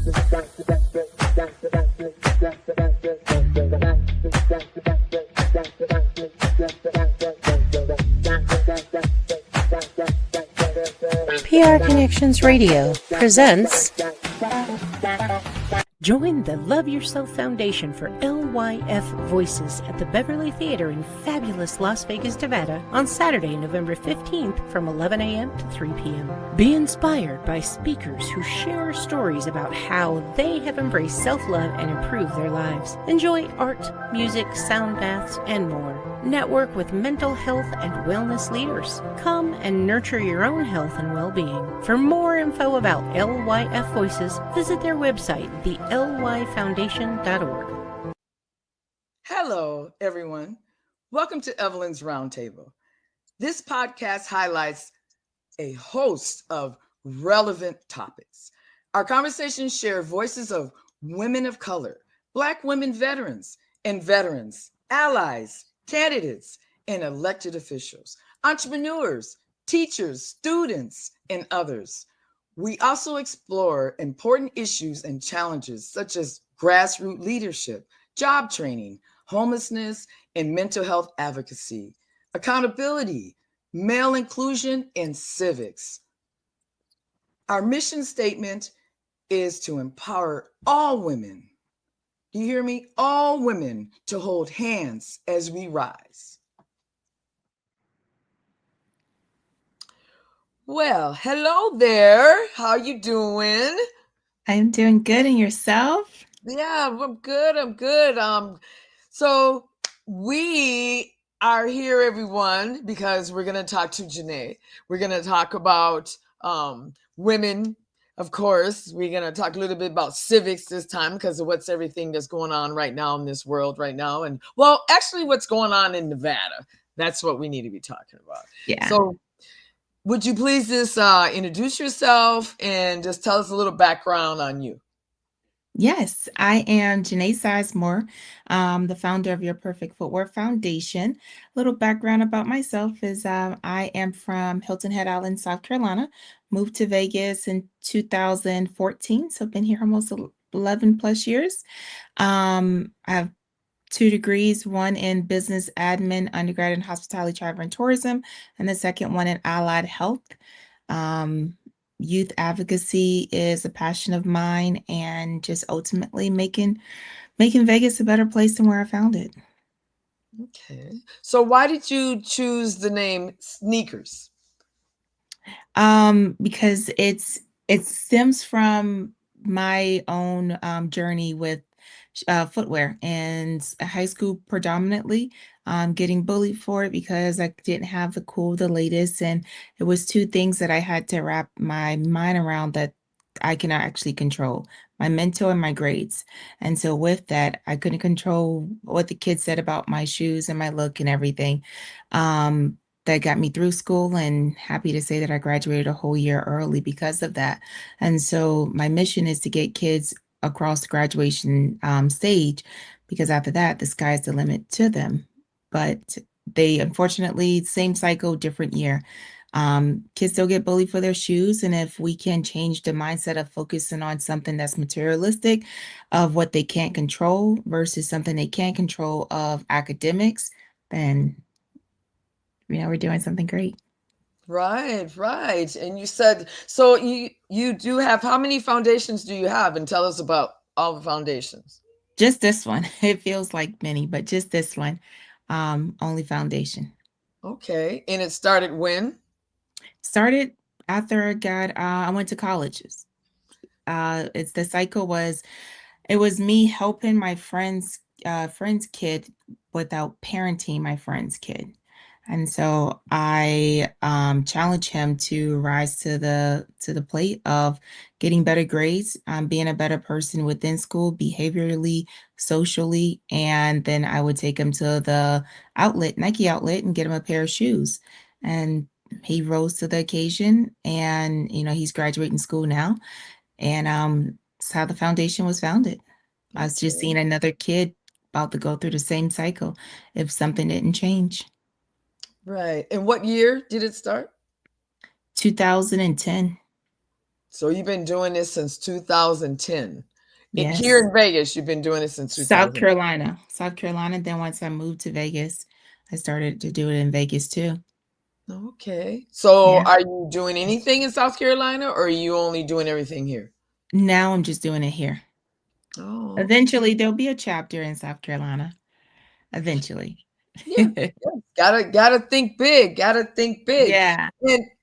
PR Connections Radio presents. Join the Love Yourself Foundation for LYF Voices at the Beverly Theater in fabulous Las Vegas, Nevada on Saturday, November 15th from 11 a.m. to 3 p.m. Be inspired by speakers who share stories about how they have embraced self-love and improved their lives. Enjoy art, music, sound baths, and more. Network with mental health and wellness leaders. Come and nurture your own health and well-being. For more info about LYF Voices, visit their website, thelyfoundation.org. Hello, everyone. Welcome to Evelyn's Roundtable. This podcast highlights a host of relevant topics. Our conversations share voices of women of color, Black women veterans and veterans, allies, candidates, and elected officials, entrepreneurs, teachers, students, and others. We also explore important issues and challenges such as grassroots leadership, job training, homelessness, and mental health advocacy, accountability, male inclusion, and civics. Our mission statement is to empower all women. Do you hear me? All women to hold hands as we rise. Well, hello there. How you doing? I'm doing good. And yourself? Yeah, I'm good. So we are here, everyone, because we're going to talk to Janae. We're going to talk about women. Of course, we're going to talk a little bit about civics this time because of what's everything that's going on right now in this world right now. And well, actually what's going on in Nevada. That's what we need to be talking about. Yeah. So would you please just introduce yourself and just tell us a little background on you? Yes, I am Janae Sizemore, the founder of Your Perfect Footwear Foundation. A little background about myself is I am from Hilton Head Island, South Carolina, moved to Vegas in 2014, so I've been here almost 11 plus years. I have 2 degrees, one in business admin, undergrad in hospitality, travel, and tourism, and the second one in allied health. Youth advocacy is a passion of mine, and just ultimately making Vegas a better place than where I found it. Okay. So why did you choose the name Sneakers? Because it stems from my own journey with footwear in high school predominantly, getting bullied for it because I didn't have the latest, and it was 2 things that I had to wrap my mind around that I cannot actually control, my mental and my grades. And so with that, I couldn't control what the kids said about my shoes and my look and everything. That got me through school, and happy to say that I graduated a whole year early because of that. And so my mission is to get kids across the graduation stage, because after that, the sky's the limit to them. But they unfortunately, same cycle, different year. Kids still get bullied for their shoes, and if we can change the mindset of focusing on something that's materialistic, of what they can't control versus something they can control of academics, then we're doing something great. Right. And you said, so you do have, how many foundations do you have? And tell us about all the foundations. Just this one. It feels like many, but just this one. Only foundation. Okay. And it started when? Started after I went to colleges. It's the cycle was, it was me helping my friend's kid without parenting my friend's kid. And so I challenged him to rise to the plate of getting better grades, being a better person within school, behaviorally, socially, and then I would take him to the outlet, Nike outlet, and get him a pair of shoes. And he rose to the occasion, and he's graduating school now. And that's how the foundation was founded. I was just seeing another kid about to go through the same cycle if something didn't change. Right. And what year did it start? 2010. So you've been doing this since 2010. Here Yes. in Vegas, you've been doing it since South 2000. Carolina. South Carolina. Then once I moved to Vegas, I started to do it in Vegas too. Okay. So Yeah. are you doing anything in South Carolina, or are you only doing everything here? Now I'm just doing it here. Oh, okay. Eventually, there'll be a chapter in South Carolina. Eventually. Yeah. Yeah. Gotta think big. Gotta think big. Yeah.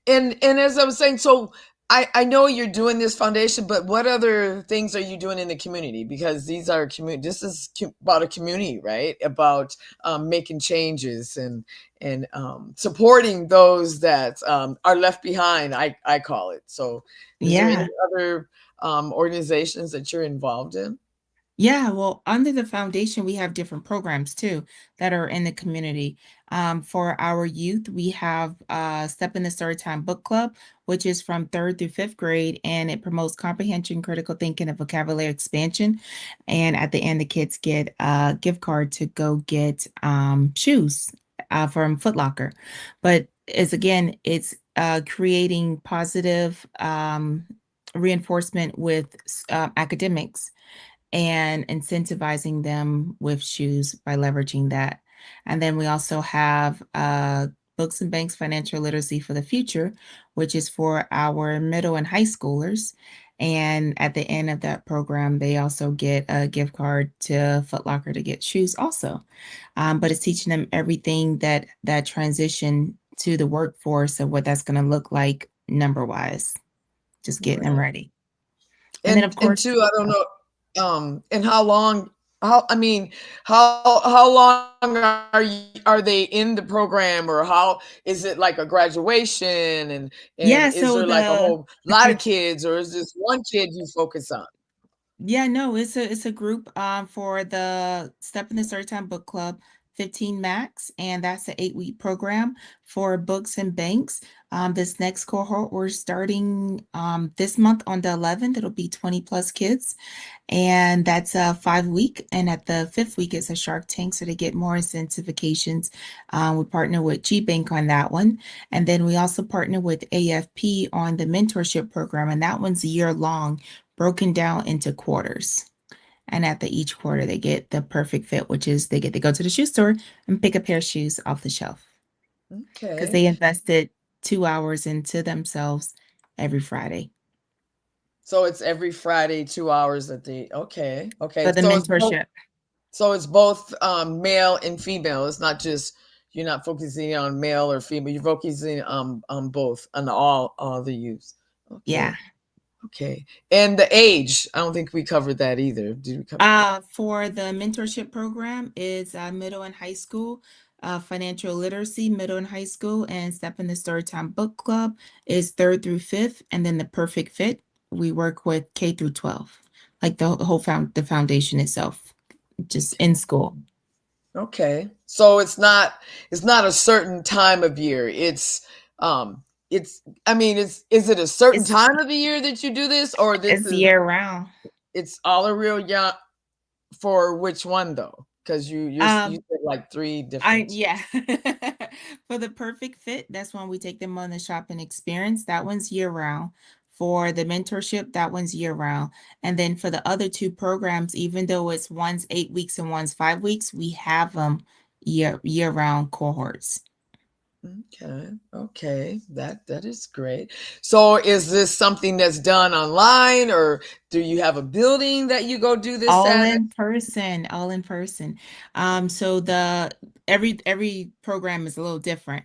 And as I was saying, so I know you're doing this foundation, but what other things are you doing in the community? Because these are community. This is about a community, right? About making changes and supporting those that are left behind. I call it. So, is there any Yeah. other organizations that you're involved in? Yeah, well, under the foundation, we have different programs too that are in the community. For our youth, we have Step in the Storytime Book Club, which is from third through fifth grade, and it promotes comprehension, critical thinking, and vocabulary expansion. And at the end, the kids get a gift card to go get shoes from Foot Locker. But it's creating positive reinforcement with academics and incentivizing them with shoes by leveraging that. And then we also have Books and Banks Financial Literacy for the Future, which is for our middle and high schoolers. And at the end of that program, they also get a gift card to Foot Locker to get shoes also. But it's teaching them everything that transition to the workforce of what that's going to look like number wise, just getting them Right. ready. And then of And course, two, I don't know, and how long, how I mean, how long are they in the program, or how is it like a graduation, and yeah, is so there like a the whole lot of kids, or is this one kid you focus on? Yeah, no, it's a group for the Step in the Storytime Book Club, 15 max, and that's an 8-week program for books and banks. This next cohort we're starting this month on the 11th. It'll be 20 plus kids, and that's a 5 week. And at the 5th week, it's a Shark Tank, so they get more incentivizations. We partner with G Bank on that one, and then we also partner with AFP on the mentorship program, and that one's a year long, broken down into quarters. And at the each quarter, they get the perfect fit, which is they get to go to the shoe store and pick a pair of shoes off the shelf because Okay, they invested 2 hours into themselves every Friday so it's every Friday, 2 hours at the. Okay, for okay, the mentorship. so it's both male and female. It's not just, you're not focusing on male or female. You're focusing on both, on all the youth. Yeah. Okay. Okay. And the age, I don't think we covered that either. Did we cover? For the mentorship program is middle and high school, financial literacy, middle and high school, and Step in the Storytime Book Club is third through fifth, and then the perfect fit, we work with K through 12, like the whole the foundation itself, just in school. Okay. So it's not a certain time of year. It's I mean, is it a certain It's time of the year that you do this, or this it's is year round. it's all a real young, for which one though? Because you Um, said like three different. yeah. For the perfect fit, that's when we take them on the shopping experience. That one's year round. For the mentorship, that one's year round. And then for the other two programs, even though it's one's 8 weeks and one's 5 weeks, we have them year round cohorts. Okay. Okay. That is great. So is this something that's done online, or do you have a building that you go do this All at? in person, all in person. So the every program is a little different.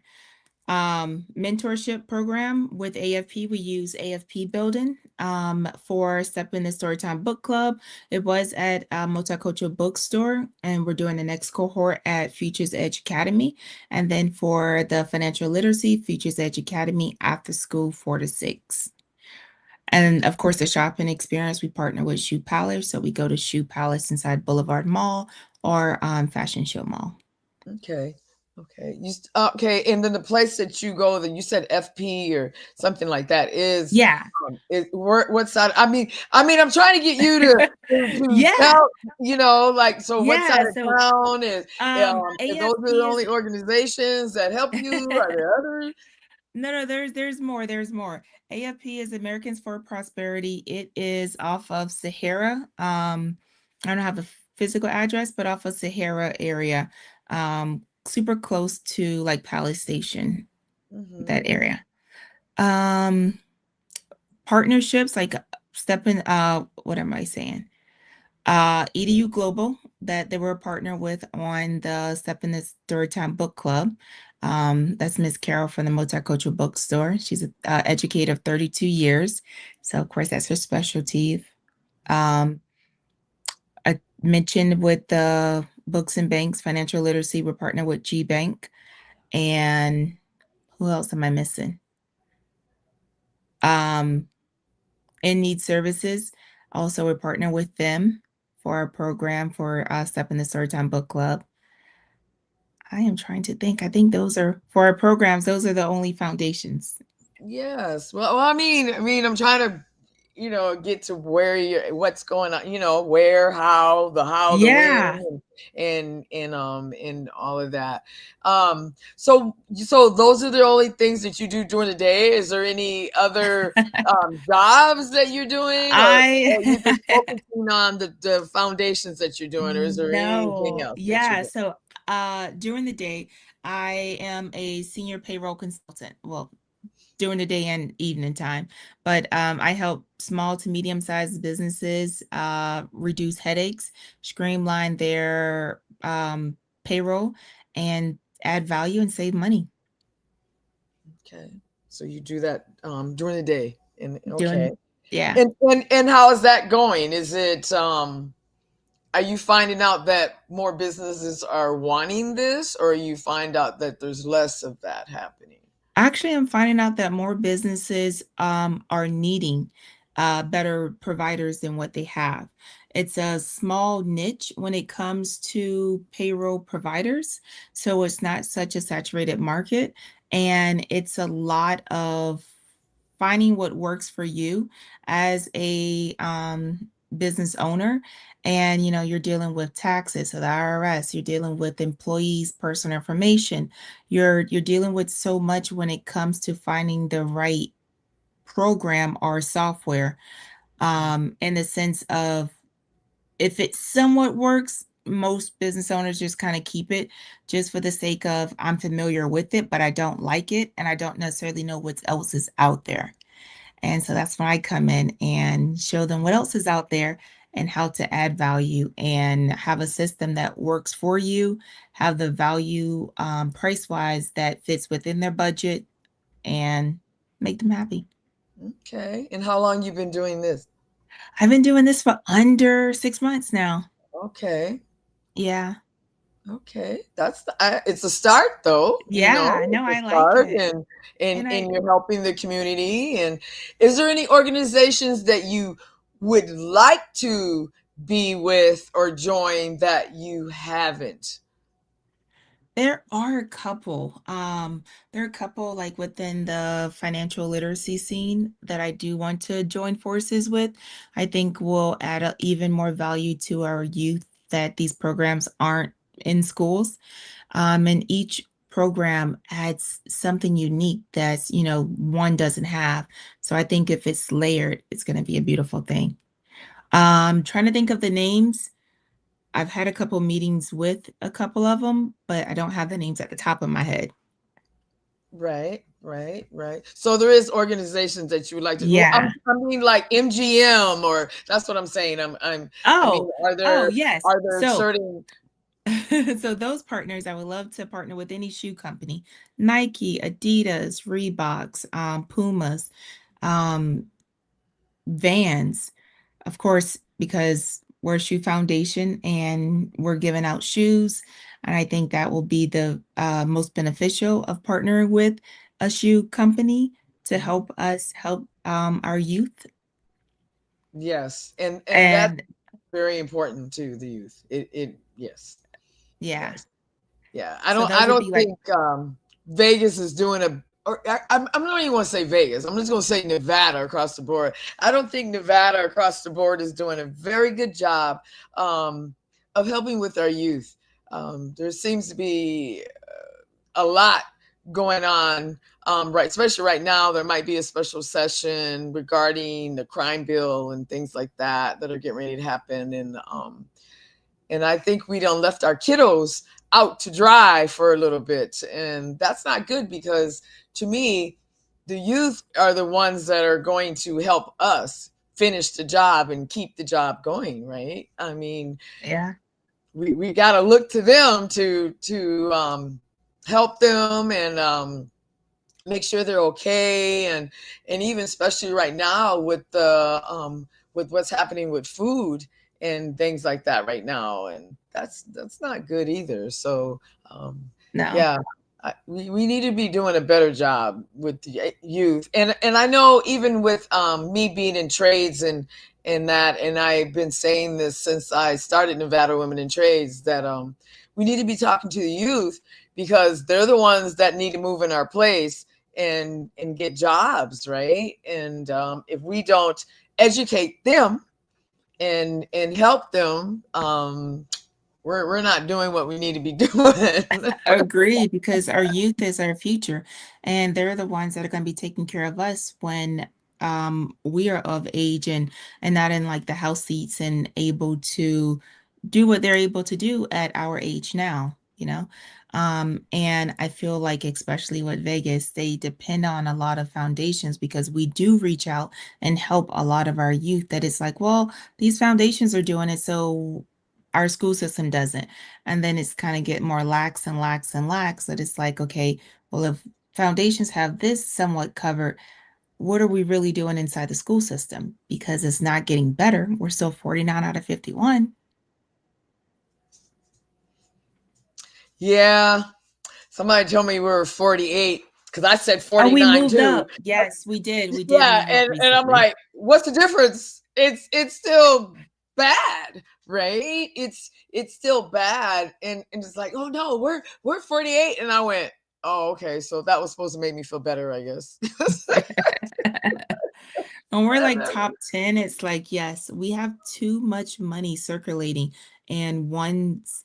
Mentorship program with AFP, we use AFP building. For Step in the Storytime Book Club, it was at Multicultural Bookstore, and we're doing the next cohort at Futures Edge Academy. And then for the financial literacy, Futures Edge Academy after school 4 to 6. And of course, the shopping experience, we partner with Shoe Palace. So we go to Shoe Palace inside Boulevard Mall or Fashion Show Mall. Okay. Okay. Okay. And then the place that you go, that you said FP or something like that, Yeah. what side? I mean, I'm trying to get you to Yeah. tell, like, so what side Yeah. of So town is, if those are the AFP is only organizations that help you? Are there others? No, there's more. There's more. AFP is Americans for Prosperity. It is off of Sahara. I don't have a physical address, but off of Sahara area. Super close to like Palace Station, that Mm-hmm. area. Um, Partnerships like stepping what am I saying? EDU Global that they were a partner with on the Step in This Third Time Book Club. That's Miss Carol from the Multicultural Bookstore. She's an educator of 32 years. So, of course, that's her specialty. Um, I mentioned with the Books and Banks, Financial Literacy, we're partnered with G Bank. And who else am I missing? Um, In Need Services. Also, we're partner with them for our program for Step in the Third Time Book Club. I am trying to think. I think those are for our programs. Those are the only foundations. Yes. Well, I mean, I'm trying to, get to where what's going on, where, how, the Yeah. when, and all of that. So those are the only things that you do during the day. Is there any other jobs that you're doing, or you just I focusing on the foundations that you're doing, or is there anything no. else that you're Yeah. doing? So during the day, I am a senior payroll consultant. Well, during the day and evening time. But I help small to medium sized businesses reduce headaches, streamline their payroll, and add value and save money Okay. So you do that during the day. And okay. doing, yeah. And how is that going? Is it are you finding out that more businesses are wanting this, or you find out that there's less of that happening? Actually, I'm finding out that more businesses are needing better providers than what they have. It's a small niche when it comes to payroll providers. So it's not such a saturated market. And it's a lot of finding what works for you as a business owner. And you're dealing with taxes, so the IRS, you're dealing with employees' personal information, you're dealing with so much when it comes to finding the right program or software, in the sense of if it somewhat works, most business owners just kind of keep it just for the sake of I'm familiar with it, but I don't like it and I don't necessarily know what else is out there. And so that's when I come in and show them what else is out there and how to add value and have a system that works for you, have the value price wise that fits within their budget, and make them happy. Okay. And how long you been doing this? I've been doing this for under 6 months now. Okay. Yeah. Okay. It's a start though, Yeah. No, it's I a like start, it. and And and I, you're helping the community. And is there any organizations that you would like to be with or join that you haven't? There are a couple. There are a couple like within the financial literacy scene that I do want to join forces with. I think will add even more value to our youth that these programs aren't in schools. And each program adds something unique that's, one doesn't have. So I think if it's layered, it's going to be a beautiful thing. Trying to think of the names. I've had a couple meetings with a couple of them, but I don't have the names at the top of my head. Right. So there is organizations that you would like to. Well, Yeah. I mean, like MGM, or that's what I'm saying. I mean, Oh, are oh, there yes. are there So, certain? so those partners, I would love to partner with any shoe company, Nike, Adidas, Reeboks, Pumas, um, Vans, of course, because we're a shoe foundation and we're giving out shoes. And I think that will be the most beneficial of partnering with a shoe company to Mhm. help us help our youth. Yes, and that's And very important to the youth. It yes, yeah, yes. Yeah, I so don't those I would don't be like, think Vegas is doing a, or I'm not even want to say Vegas. I'm just going to say Nevada across the board. I don't think Nevada across the board is doing a very good job of helping with our youth. There seems to be a lot going on, right, especially right now. There might be a special session regarding the crime bill and things like that are getting ready to happen. And I think we done left our kiddos out to dry for a little bit, and that's not good, because to me, the youth are the ones that are going to help us finish the job and keep the job going, right? I mean, Yeah. we got to look to them to help them, and make sure they're okay, and even especially right now with the with what's happening with food and things like that right now, and that's not good either. So No. yeah, we need to be doing a better job with the youth, and I know even with me being in trades and that, and I've been saying this since I started Nevada Women in Trades, that we need to be talking to the youth, because they're the ones that need to move in our place and get jobs, right? And if we don't educate them and help them, we're not doing what we need to be doing. Agree, because our youth is our future, and they're the ones that are going to be taking care of us when we are of age and not in like the house seats and able to do what they're able to do at our age now, you know. And I feel like especially with Vegas, they depend on a lot of foundations because we do reach out and help a lot of our youth that it's like, well, these foundations are doing it, so our school system doesn't. And then it's kind of get more lax and lax and lax. That it's like, okay, well, if foundations have this somewhat covered, what are we really doing inside the school system? Because it's not getting better. We're still 49 out of 51. Yeah, somebody told me we were 48, because I said Oh, we 49 moved too. up. Yes, we did. We did Yeah, move up and I'm recently. like, what's the difference? It's still bad, right? It's still bad, and it's like, oh no, we're 48, and I went, oh okay, so that was supposed to make me feel better, I guess. When we're like top 10, it's like, yes, we have too much money circulating. And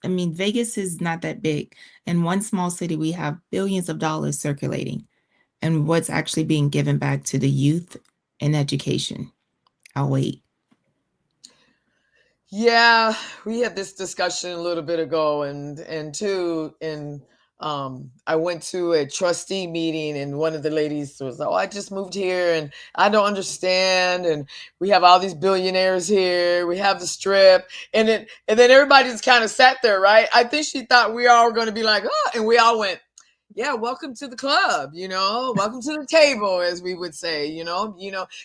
I mean, Vegas is not that big. In one small city, we have billions of dollars circulating. And what's actually being given back to the youth in education. I'll wait. Yeah, we had this discussion a little bit ago, and too, and I went to a trustee meeting, and one of the ladies was like, "Oh, I just moved here, and I don't understand, and we have all these billionaires here, we have the strip," and then everybody just kind of sat there, right? I think she thought we all were going to be like, "Oh," and we all went, "Yeah, welcome to the club, welcome to the table," as we would say,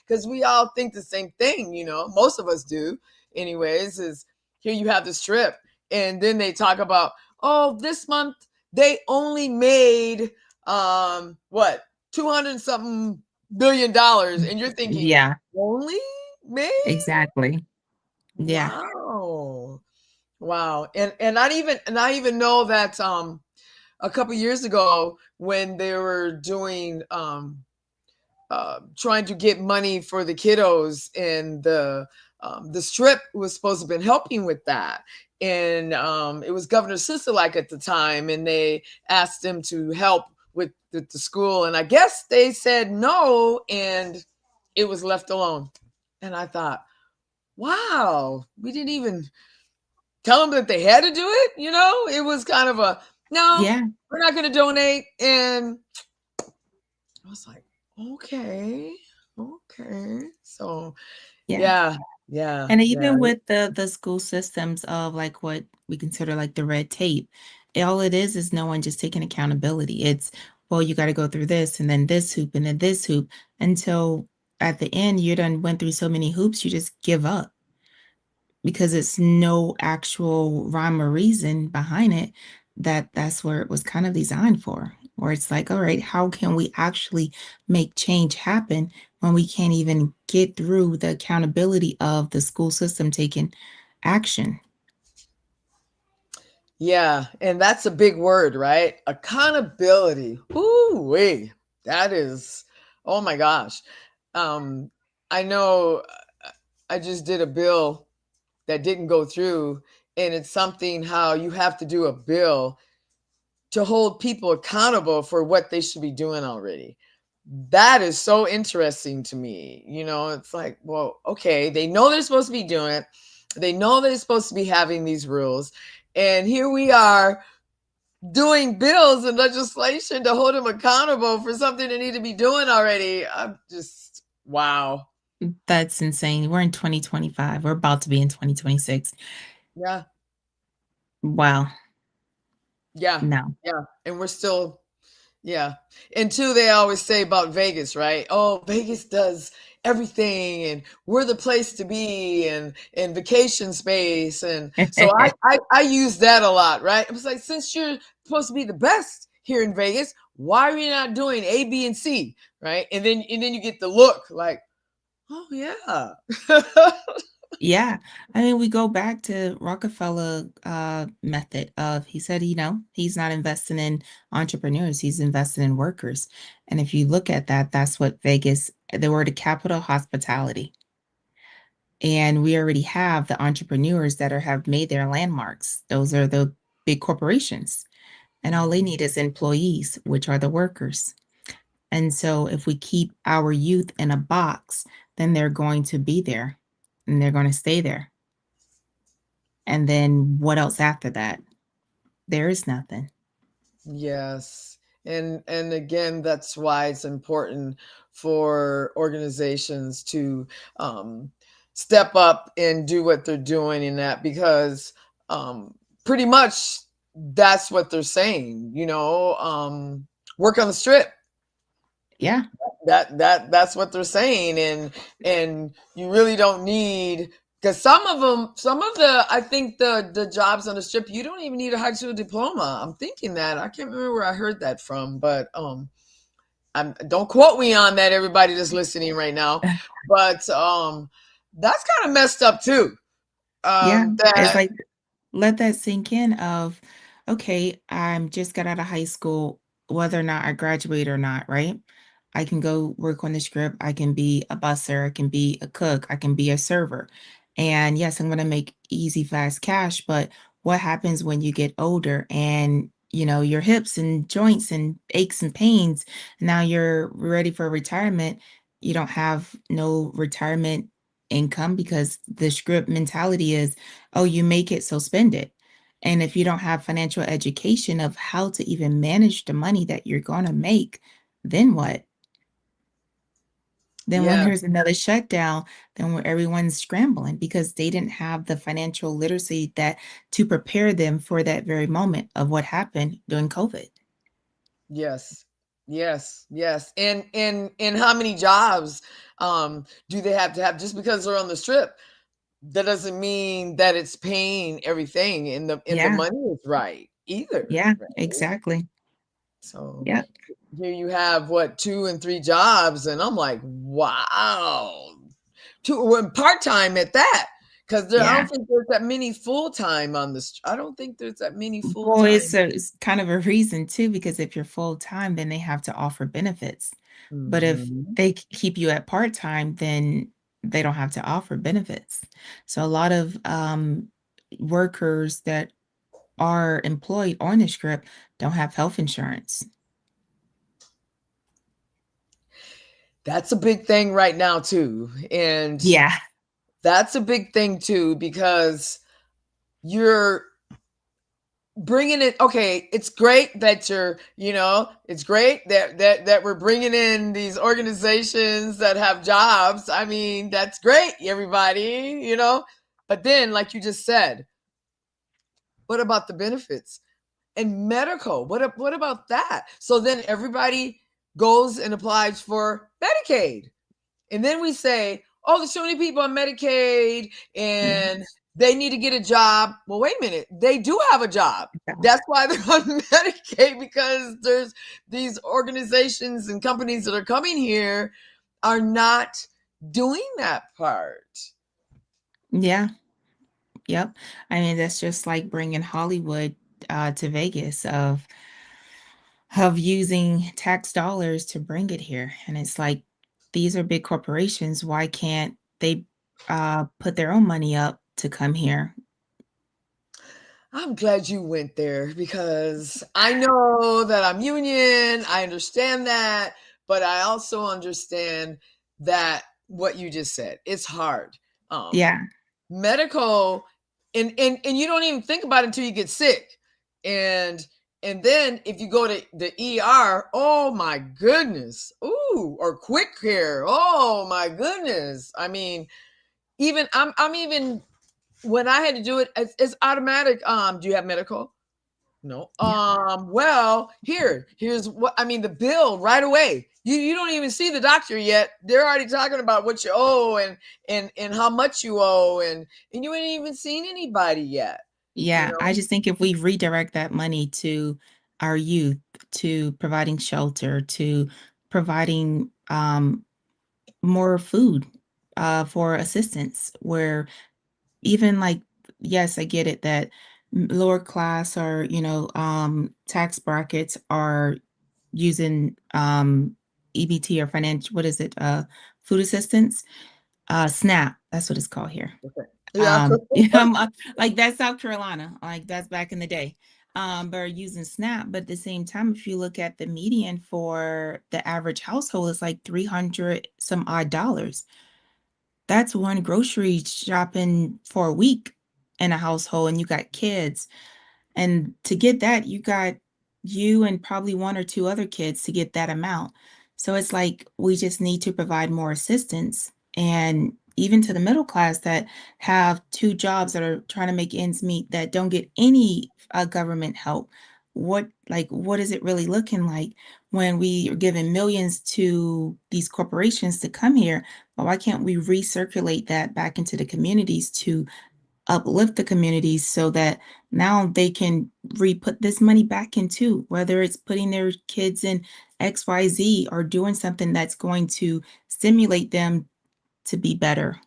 because we all think the same thing, most of us do anyways. Is here you have the strip, and then they talk about, oh, this month they only made what, 200 something $billion, and you're thinking, Yeah, only made? exactly. Yeah. Wow. Wow. And I even know that a couple years ago, when they were doing trying to get money for the kiddos, and the strip was supposed to have been helping with that, and it was Governor Sisolak at the time, and they asked him to help with the school, and I guess they said no, and it was left alone. And I thought, wow, we didn't even tell them that they had to do it. It was kind of a, no, Yeah. we're not going to donate. And I was like, okay, okay. So Yeah. yeah, yeah, And yeah, even with the school systems of like what we consider like the red tape, all it is no one just taking accountability. It's, well, you got to go through this and then this hoop and then this hoop until at the end you done went through so many hoops, you just give up because it's no actual rhyme or reason behind it. That's where it was kind of designed for. Where it's like, all right, how can we actually make change happen when we can't even get through the accountability of the school system taking action? yeah. And that's a big word, right? Accountability. Ooh, wait, that is, oh my gosh. Um, I know, I just did a bill that didn't go through, and it's something how you have to do a bill to hold people accountable for what they should be doing already. That is so interesting to me. It's like, well, okay, they know they're supposed to be doing it. They know they're supposed to be having these rules. And here we are doing bills and legislation to hold them accountable for something they need to be doing already. I'm just, wow. That's insane. We're in 2025. We're about to be in 2026. Yeah. Wow. Yeah. No. Yeah. And we're still, yeah. And two, they always say about Vegas, right? Oh, Vegas does everything and we're the place to be and vacation space. And so I use that a lot, right? It was like, since you're supposed to be the best here in Vegas, why are you not doing A, B, and C? Right. And then you get the look like, oh yeah. Yeah. I mean, we go back to Rockefeller method of he said, he's not investing in entrepreneurs, he's investing in workers. And if you look at that, that's what Vegas, they were the capital of hospitality. And we already have the entrepreneurs that have made their landmarks. Those are the big corporations. And all they need is employees, which are the workers. And so if we keep our youth in a box, then they're going to be there and they're going to stay there. And then what else after that? There is nothing. Yes. And again, that's why it's important for organizations to step up and do what they're doing in that, because pretty much that's what they're saying, work on the strip. Yeah. That's what they're saying. And you really don't need, because some of the I think the jobs on the strip, you don't even need a high school diploma. I'm thinking that. I can't remember where I heard that from, but don't quote me on that, everybody that's listening right now. But that's kind of messed up too. Yeah. It's That like, let that sink in of, okay, I'm just got out of high school, whether or not I graduate or not, right? I can go work on the script. I can be a busser. I can be a cook. I can be a server. And yes, I'm going to make easy, fast cash. But what happens when you get older and, your hips and joints and aches and pains, now you're ready for retirement. You don't have no retirement income because the script mentality is, oh, you make it, so spend it. And if you don't have financial education of how to even manage the money that you're going to make, then what? Then when yeah. there's another shutdown, then where everyone's scrambling because they didn't have the financial literacy that to prepare them for that very moment of what happened during COVID. Yes. Yes. Yes. And how many jobs do they have to have? Just because they're on the strip, that doesn't mean that it's paying everything and the Yeah, money is right either. yeah, Right? exactly. So Yeah. here you have what, 2 and 3 jobs, and I'm like, wow, part-time at that, because I Yeah. don't think there's that many full-time on this. I don't think there's that many Well, it's full-time. it's kind of a reason too, because if you're full time, then they have to offer benefits. But if Mhm. they keep you at part time, then they don't have to offer benefits. So a lot of workers that are employed on the script don't have health insurance. That's a big thing right now too, and Yeah. that's a big thing too, because you're bringing it. Okay, it's great that it's great that we're bringing in these organizations that have jobs. I mean, that's great, everybody, but then, like you just said, what about the benefits and medical? What about that? So then everybody goes and applies for Medicaid. And then we say, oh, there's so many people on Medicaid Yeah. and they need to get a job. Well, wait a minute. They do have a job. Yeah. That's why they're on Medicaid, because there's these organizations and companies that are coming here are not doing that part. Yeah. Yep. I mean, that's just like bringing Hollywood to Vegas of using tax dollars to bring it here. And it's like, these are big corporations. Why can't they put their own money up to come here? I'm glad you went there because I know that I'm union. I understand that, but I also understand that what you just said, it's hard. Yeah. Medical, and you don't even think about it until you get sick. And then if you go to the ER, oh my goodness. Ooh, or quick care. Oh my goodness. I mean, even I'm even when I had to do it, it's automatic. Do you have medical? No. Yeah. Well, here's what I mean, the bill right away. You don't even see the doctor yet. They're already talking about what you owe and how much you owe, and you ain't even seen anybody yet, you Yeah. I know? just think if we redirect that money to our youth, to providing shelter, to providing more food for assistance, where even like, yes, I get it that lower class or, tax brackets are using EBT or financial, what is it? Food assistance, SNAP, that's what it's called here. Okay. Yeah. Yeah, like that's South Carolina, like that's back in the day. But are using SNAP, but at the same time, if you look at the median for the average household, it's like 300 some odd dollars. That's one grocery shopping for a week in a household, and you got kids. And to get that, you got you and probably one or two other kids to get that amount. So it's like we just need to provide more assistance. And even to the middle class that have two jobs that are trying to make ends meet that don't get any government help. What is it really looking like when we are giving millions to these corporations to come here? But why can't we recirculate that back into the communities to uplift the communities so that now they can re-put this money back into whether it's putting their kids in XYZ or doing something that's going to stimulate them to be better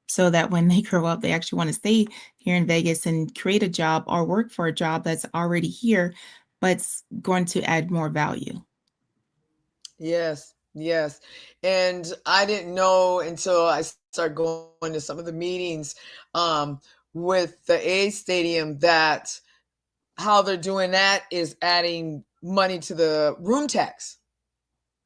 so that when they grow up, they actually want to stay here in Vegas and create a job or work for a job that's already here, but's going to add more value. Yes, yes. And I didn't know until I started going to some of the meetings um, with the A Stadium that how they're doing that is adding money to the room tax.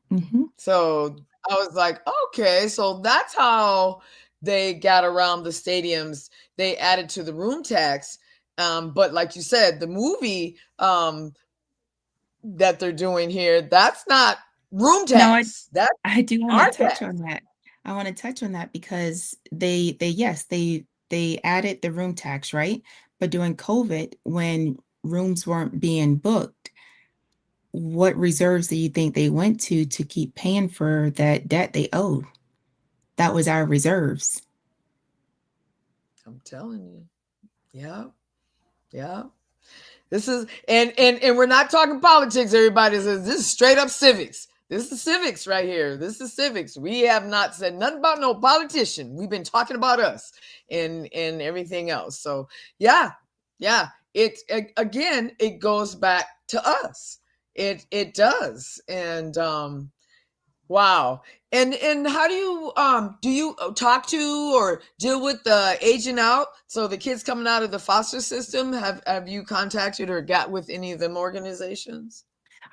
Hmm. So I was like, okay, so that's how they got around the stadiums. They added to the room tax. But like you said, the movie that they're doing here, that's not room No, tax. That's I do want to our touch tax. on that. I want to touch on that because yes, they added the room tax, right? But during COVID, when rooms weren't being booked, what reserves do you think they went to keep paying for that debt they owed? That was our reserves. I'm telling you. Yeah. Yeah. This is and we're not talking politics, everybody. This is straight up civics. This is civics right here. This is civics. We have not said nothing about no politician. We've been talking about us and everything else. So yeah, yeah. Again, it goes back to us. It does. And wow. And how do you talk to or deal with the aging out? So the kids coming out of the foster system, have you contacted or got with any of them organizations?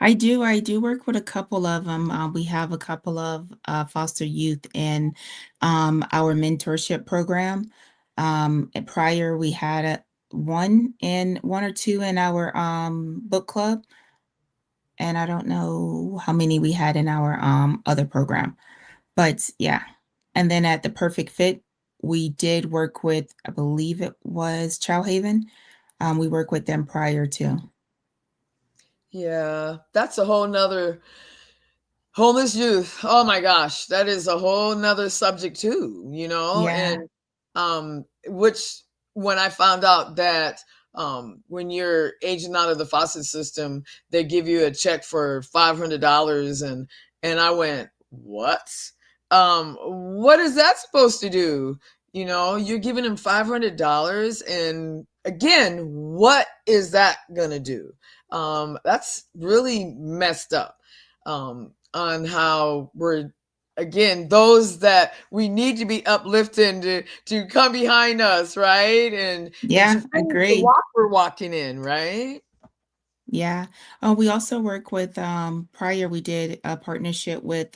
I do work with a couple of them. We have a couple of foster youth in our mentorship program. And prior, we had one or two in our book club, and I don't know how many we had in our other program. But yeah, and then at the Perfect Fit, we did work with, I believe it was Chow Haven. We worked with them prior to. Yeah, that's a whole nother homeless youth. Oh my gosh, that is a whole nother subject too, Yeah. and which when I found out that when you're aging out of the foster system, they give you a check for $500 and I went, what? What is that supposed to do? You're giving them $500 and again, what is that gonna do? That's really messed up. On how we're again, those that we need to be uplifting to come behind us, right? And Yeah, to finish the agree. walk we're walking in, right? Yeah. We also work with prior we did a partnership with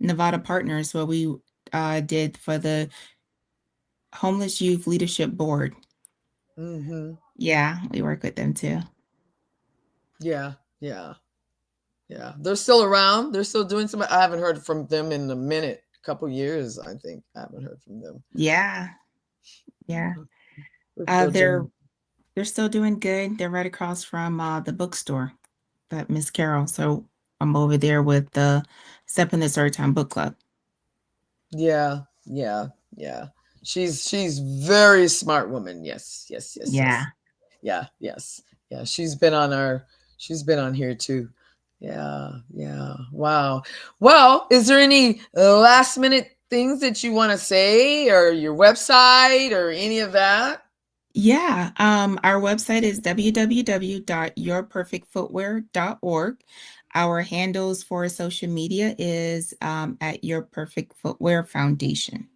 Nevada Partners where we did for the Homeless Youth Leadership Board. Mm-hmm. Yeah, we work with them too. Yeah. They're still around. They're still doing some. I haven't heard from them in a minute, couple years. I think I haven't heard from them. Yeah. They're They're still doing good. They're right across from the bookstore, that Miss Carol. So I'm over there with the Step in the Third Time Book Club. Yeah. She's very smart woman. Yes. Yeah. She's been on here too. Yeah. Wow. Well, is there any last minute things that you want to say, or your website or any of that? Yeah. Our website is www.yourperfectfootwear.org. Our handles for social media is at Your Perfect Footwear Foundation.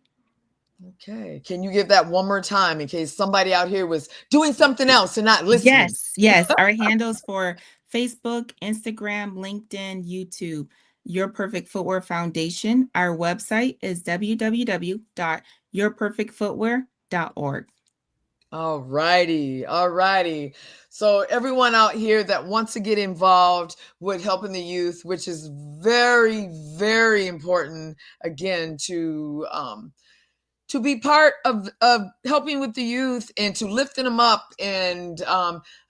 Okay. Can you give that one more time in case somebody out here was doing something else and not listening? Yes. Our handles for Facebook, Instagram, LinkedIn, YouTube, Your Perfect Footwear Foundation. Our website is www.yourperfectfootwear.org. All righty. So everyone out here that wants to get involved with helping the youth, which is very, very important, again, to be part of helping with the youth and to lifting them up. And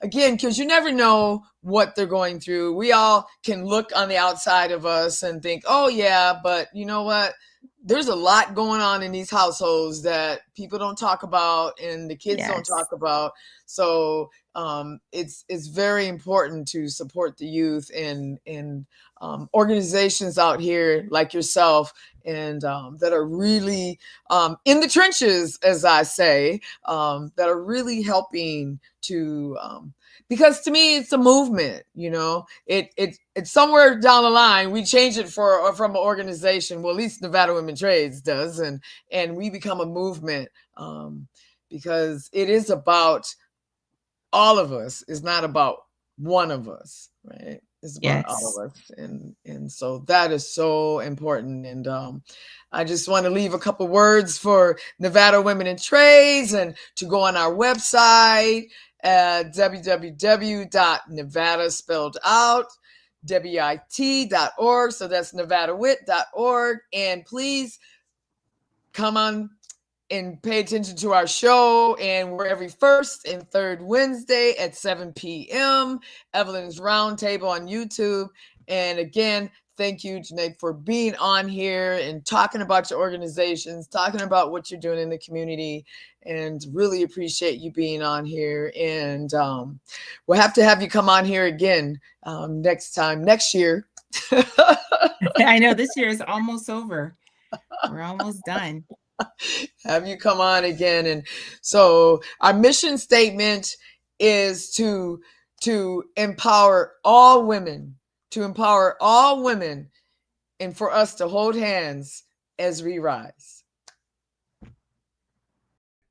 again, because you never know what they're going through. We all can look on the outside of us and think, oh yeah, but you know what? There's a lot going on in these households that people don't talk about and the kids don't talk about. So it's very important to support the youth and organizations out here like yourself and that are really in the trenches, as I say, that are really helping to because to me it's a movement. It's somewhere down the line we change it from an organization. Well, at least Nevada Women Trades does, and we become a movement because it is about all of us. It's not about one of us, right? It's about all of us, and so that is so important. And I just want to leave a couple words for Nevada Women in Trades, and to go on our website at www.nevada spelled out WIT.org. So that's nevadawit.org. And please come on and pay attention to our show. And we're every first and third Wednesday at 7 p.m. Evelyn's Roundtable on YouTube. And again, thank you, Janae, for being on here and talking about your organizations, talking about what you're doing in the community, and really appreciate you being on here. And we'll have to have you come on here again next year. I know this year is almost over. We're almost done. Have you come on again. And so our mission statement is to empower all women, and for us to hold hands as we rise.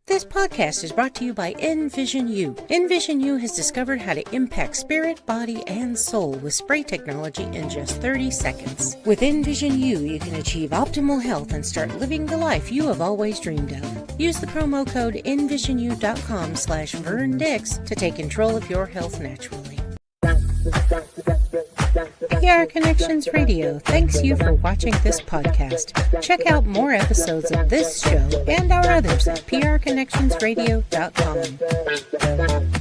This podcast is brought to you by Envision U. Envision U has discovered how to impact spirit, body, and soul with spray technology in just 30 seconds. With Envision U, you can achieve optimal health and start living the life you have always dreamed of. Use the promo code envisinu.com/VernDix to take control of your health naturally. PR Connections Radio thanks you for watching this podcast. Check out more episodes of this show and our others at prconnectionsradio.com.